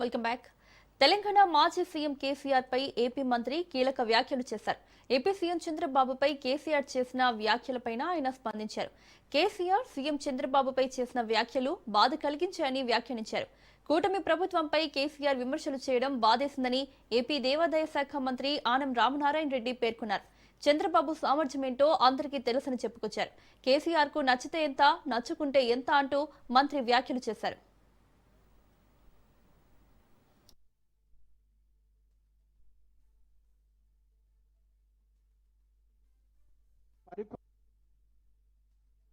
Welcome back. Telangana మాజీ CM KCR పై AP మంత్రి కీలక వ్యాఖ్యలు చేశారు. ఏపీ సీఎం చంద్రబాబుపై కేసీఆర్ చేసిన వ్యాఖ్యలపైన ఆయన స్పందించారు. కేసీఆర్ సీఎం చంద్రబాబుపై చేసిన వ్యాఖ్యలు బాధ కలిగించాయని వ్యాఖ్యానించారు. కూటమి ప్రభుత్వంపై కేసీఆర్ విమర్శలు చేయడం బాధేసిందని ఏపీ దేవాదాయ శాఖ మంత్రి ఆనం రామనారాయణ రెడ్డి పేర్కొన్నారు. చంద్రబాబు సామర్థ్యమేంటో అందరికీ తెలుసని చెప్పుకొచ్చారు. కేసీఆర్ కు నచ్చితే ఎంత, నచ్చుకుంటే ఎంత అంటూ మంత్రి వ్యాఖ్యలు చేశారు.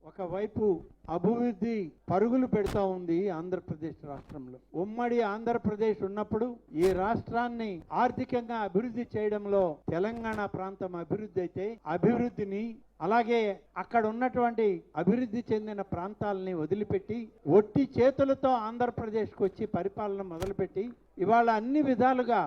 ఒకవైపు అభివృద్ధి పరుగులు పెడతా ఉంది ఆంధ్రప్రదేశ్ రాష్ట్రంలో. ఉమ్మడి ఆంధ్రప్రదేశ్ ఉన్నప్పుడు ఈ రాష్ట్రాన్ని ఆర్థికంగా అభివృద్ధి చేయడంలో తెలంగాణ ప్రాంతం అభివృద్ధి అయితే అభివృద్ధిని అలాగే అక్కడ ఉన్నటువంటి అభివృద్ధి చెందిన ప్రాంతాలని వదిలిపెట్టి ఒట్టి చేతులతో ఆంధ్రప్రదేశ్కి వచ్చి పరిపాలన మొదలుపెట్టి ఇవాళ అన్ని విధాలుగా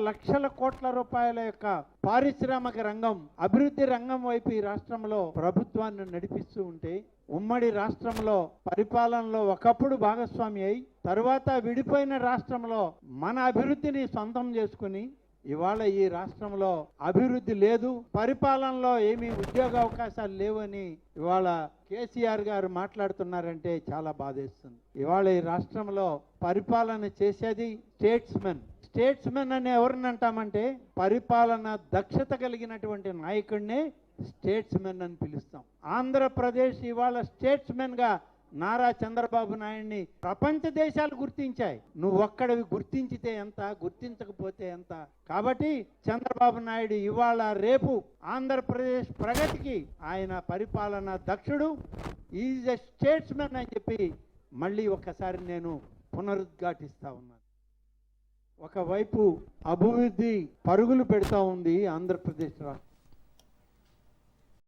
లక్షల కోట్ల రూపాయల యొక్క పారిశ్రామిక రంగం అభివృద్ధి రంగం వైపు ఈ రాష్ట్రంలో ప్రభుత్వాన్ని నడిపిస్తూ ఉంటే ఉమ్మడి రాష్ట్రంలో పరిపాలనలో ఒకప్పుడు భాగస్వామి అయి తరువాత విడిపోయిన రాష్ట్రంలో మన అభివృద్ధిని సొంతం చేసుకుని ఇవాళ ఈ రాష్ట్రంలో అభివృద్ధి లేదు, పరిపాలనలో ఏమీ ఉద్యోగ అవకాశాలు లేవని ఇవాళ కేసీఆర్ గారు మాట్లాడుతున్నారంటే చాలా బాధేస్తుంది. ఇవాళ ఈ రాష్ట్రంలో పరిపాలన చేసేది స్టేట్స్మెన్ అని ఎవరిని అంటామంటే పరిపాలన దక్షత కలిగినటువంటి నాయకుడినే స్టేట్స్మెన్ అని పిలుస్తాం. ఆంధ్రప్రదేశ్ ఇవాళ స్టేట్స్మెన్ గా నారా చంద్రబాబు నాయుడిని ప్రపంచ దేశాలు గుర్తించాయి. నువ్వు ఒక్కడివి గుర్తించితే ఎంత, గుర్తించకపోతే ఎంత. కాబట్టి చంద్రబాబు నాయుడు ఇవాళ రేపు ఆంధ్రప్రదేశ్ ప్రగతికి ఆయన పరిపాలన దక్షుడు, ఈజ్ ఎ స్టేట్స్మెన్ అని చెప్పి మళ్ళీ ఒకసారి నేను పునరుద్ఘాటిస్తా ఉన్నాను. ఒకవైపు అభివృద్ధి పరుగులు పెడతా ఉంది ఆంధ్రప్రదేశ్ రాష్ట్రం.